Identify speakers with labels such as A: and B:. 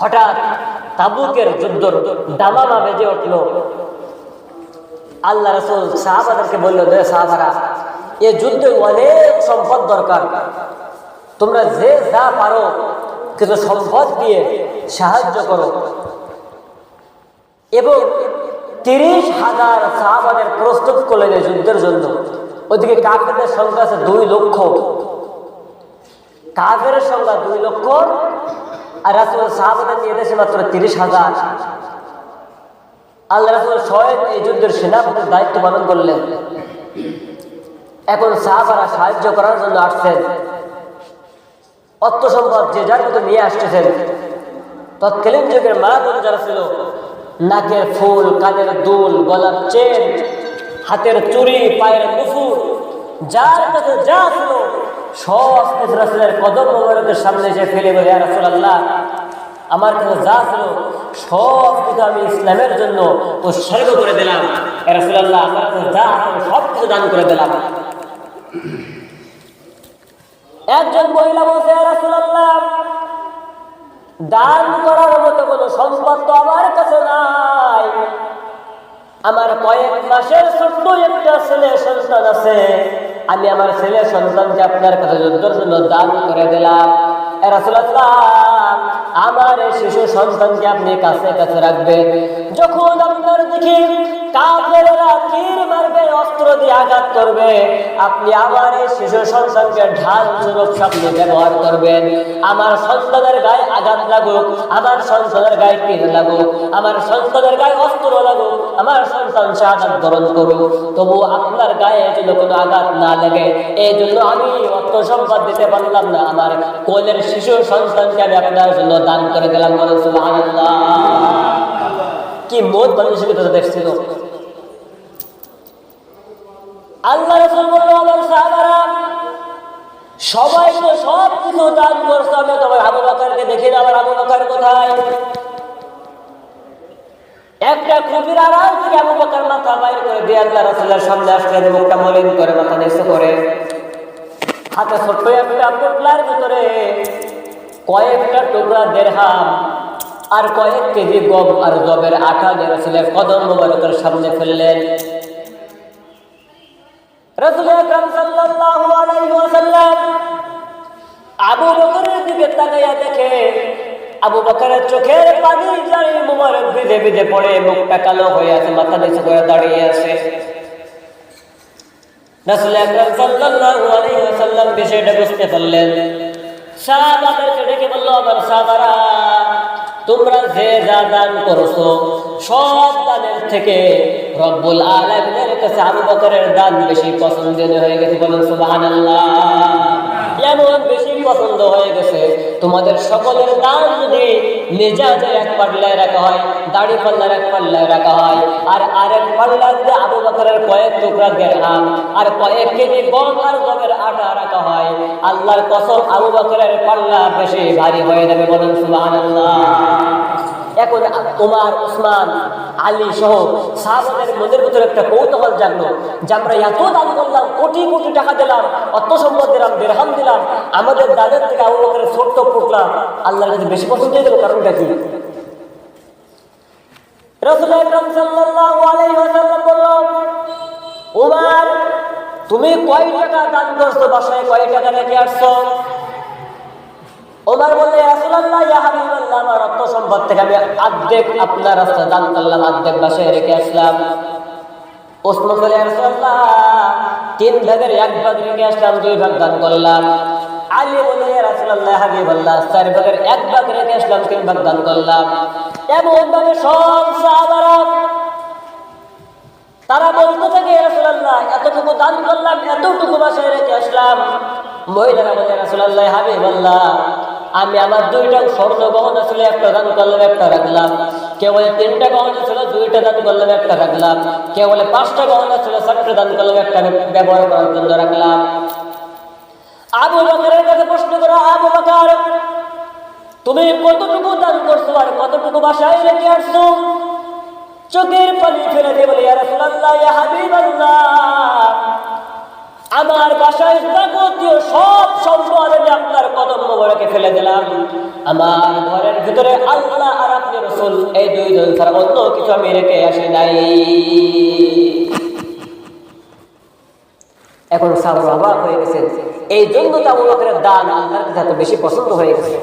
A: হঠাৎ তাবুকের যুদ্ধর দামামা বেজে উঠল। আল্লাহ রাসূল সাহাবাদেরকে বলল, যে সাহাবারা, এই যুদ্ধে অনেক সম্পদ দরকার, তোমরা যে যা পারো কিছু সম্পদ দিয়ে সাহায্য করো। এবং 30,000 সাহাবাদের প্রস্তুত করলেন এই যুদ্ধের জন্য। ওইদিকে কাফেরদের সংখ্যা আছে 2 লক্ষ, কাফেরের সংখ্যা 2 লক্ষ, আর রাসূল সাহাবাদের নিয়ে এসেছে মাত্র 30,000। আল্লাহ রাসূল স্বয়ং এই যুদ্ধের সেনাপতির দায়িত্ব পালন করলেন। এখন সাহাবারা সাহায্য করার জন্য আসছেন, অর্থ সম্পদ যে যার মতো নিয়ে আসতেছেন। তৎকালীন যুগের মা বোন যারা ছিল, নাকের ফুল, কানের দুল, গলার চেন, হাতের চুড়ি, পায়ের নুপুর, যার কাছে যা ছিল সব কিছু রাসূলের কদম মোবারকের সামনে যে ফেলে বলে, ইয়া রাসূলুল্লাহ, আমার কাছে যা ছিল সব কিছু আমি ইসলামের জন্য উৎসর্গ করে দিলাম। ইয়া রাসূলুল্লাহ, আমার কাছে যা আছে সব কিছু দান করে দিলাম। একজন মহিলা বলছে, ইয়া রাসূলুল্লাহ, দান করার মতো কোনো সম্পদ তো আমার কাছে নাই। আমার কয়েক মাসের ছোট্ট একটা ছেলে সন্তান আছে, আমি আমার ছেলে সন্তানকে আপনার কাছে যুদ্ধের জন্য দান করে দিলাম। ইয়া রাসূলুল্লাহ, আমার এই শিশু সন্তানকে আপনি কাছে কাছে রাখবেন। যখন আপনার দেখি কাফেররা তীর মারবে, অস্ত্র দিয়ে আঘাত করবে, আপনি আমার এই শিশু সন্তানকে ঢাল স্বরূপ সামনে ব্যবহার করবেন। আমার সন্তানের গায়ে আঘাত লাগুক, আমার সন্তানের গায়ে তীর লাগুক, আমার সন্তানের গায়ে অস্ত্র লাগুক, আমার সন্তান শাহাদাত বরণ করুক, তবু আপনার গায়ে যেন কোনো আঘাত না লাগে, এই জন্য আমি অর্থ সম্পদ দিতে পারলাম না, আমার কোলের শিশু সন্তানকে আমি আপনার জন্য দান করে দিলাম। বলেন সুবহানাল্লাহ। কি মত মানসিকতা দেখছিল। আল্লাহ রাসূল বলল, আমার সাহাবারা সবাই তো সব কিছু দান করছে, আমি তোমার আবু বকরকে দেখি না, আমার আবু বকর কোথায়? একটা খুপির আড়াল থেকে আবু বকর মাথা বাইর করে দিয়ে আল্লাহ রাসূলের সামনে আসলেন, মুখটা মলিন করে, মাথা নিচু করে, হাতে ছোট্ট একটা টুকরার ভিতরে কয়েকটা টুকরা দিরহাম আর কয়েক কেজি গম আর জবের আটা দিয়ে রাসূলের কদম মোবারকের সামনে ফেললেন। রাসূল আকরাম সাল্লাল্লাহু আলাইহি ওয়াসাল্লাম আবু বকরের দিকে তাকাইয়া দেখে আবু বকরের চোখের পানি জারি মোবারক ভিজে ভিজে পড়ে, মুখটা কালো হয়ে আছে, মাথা নিচু করে দাঁড়িয়ে আছে। রাসূল আকরাম সাল্লাল্লাহু আলাইহি ওয়াসাল্লাম বিষয়টা বুঝতে পারলেন। সাহাবাদেরকে ডেকে বলল, আমার সাহাবারা, তোমরা যে যা দান করছো সব দানের থেকে রব্বুল আলামিনের কাছে আবু বকরের দান বেশি পছন্দনীয় হয়ে গেছে। বলেন সুবহানাল্লাহ। এমন বেশি পছন্দ হয়ে গেছে, তোমাদের সকলের দান যদি মেজাজের এক পাল্লায় রাখা হয়, দাড়ি পাল্লার এক পাল্লায় রাখা হয়, আর আরেক পাল্লায় যদি আবু বকরের কয়েক টুকরা দিরহাম আর কয়েক কেজি গম আর জবের আটা রাখা হয়, আল্লাহর কসম আবু বকরের পাল্লা বেশি ভারী হয়ে যাবে। বলেন সুবহানাল্লাহ। এখন ওমর, উসমান, আলী সহ সাহাবাদের মনের ভিতরে একটা কৌতূহল জাগলো যে আমরা এত দান করলাম, কোটি কোটি টাকা দিলাম, অর্থ সম্পদ দিলাম, দিরহাম দিলাম, আমাদের দানের থেকে আবু বকরের ছোট্ট টুকরা আল্লাহর কাছে বেশি পছন্দ হয়ে গেল, কারণটা কি? রাসূল আকরাম সাল্লাল্লাহু আলাইহি ওয়াসাল্লাম বলল, ওমর, তুমি কয় টাকা দান করছো, বাসায় কয় টাকা রেখে আসছো? ওমর বললে, ইয়া রাসূলুল্লাহ, ইয়া হাবিবাল্লাহ, আমার অর্থ সম্পদ থেকে আমি অর্ধেক আপনার রাস্তায় দান করলাম, অর্ধেক বাসায় রেখে আসলাম। ওসমান বলে, ইয়া রাসূলুল্লাহ, 3 ভাগের 1 ভাগ রেখে আসলাম, 2 ভাগ দান করলাম। আলী বলে, ইয়া রাসূলুল্লাহ, হাবিবাল্লাহ, 4 ভাগের 1 ভাগ রেখে আসলাম, 3 ভাগ দান করলাম। এমন ভাবে সব সাহাবারা তারা বলতে থাকে, ইয়া রাসূলুল্লাহ, এতটুকু দান করলাম, এতটুকু বাসায় রেখে আসলাম। মহিলারা বলে, ইয়া রাসূলুল্লাহ, হাবিবাল্লাহ, আমি আমার 2টা স্বর্ণ গহনা ছিল, 1টা দান করলাম, 1টা রাখলাম। কেউ বলে 3টা গহনা ছিল, 2টা দান করলাম, 1টা রাখলাম। কেউ বলে 5টা গহনা ছিল, 4টা দান করলাম, 1টা ব্যবহার করার জন্য রাখলাম। আবু বকরের কাছে প্রশ্ন করো, আবু বকর, তুমি কতটুকু দান করছো আর কতটুকু বাসায় রেখে আসছো? চোখের পানি ফেলে দিয়ে বলে, ইয়া রাসূলুল্লাহ, ইয়া হাবিবাল্লাহ, আমার বাসায় যাবতীয় সব সম্পদ আমি আপনার কদম মোবারকে ফেলে দিলাম। আমার ঘরের ভিতরে আল্লাহ আর আপনি রাসূল এই দুইজন ছাড়া অন্য কিছু আমি রেখে আসি নাই। এখন সাহাবা অবাক হয়ে গেছেন, এই জন্য তো আবু বকরের দান আল্লাহর কাছে এত বেশি পছন্দ হয়ে গেছে।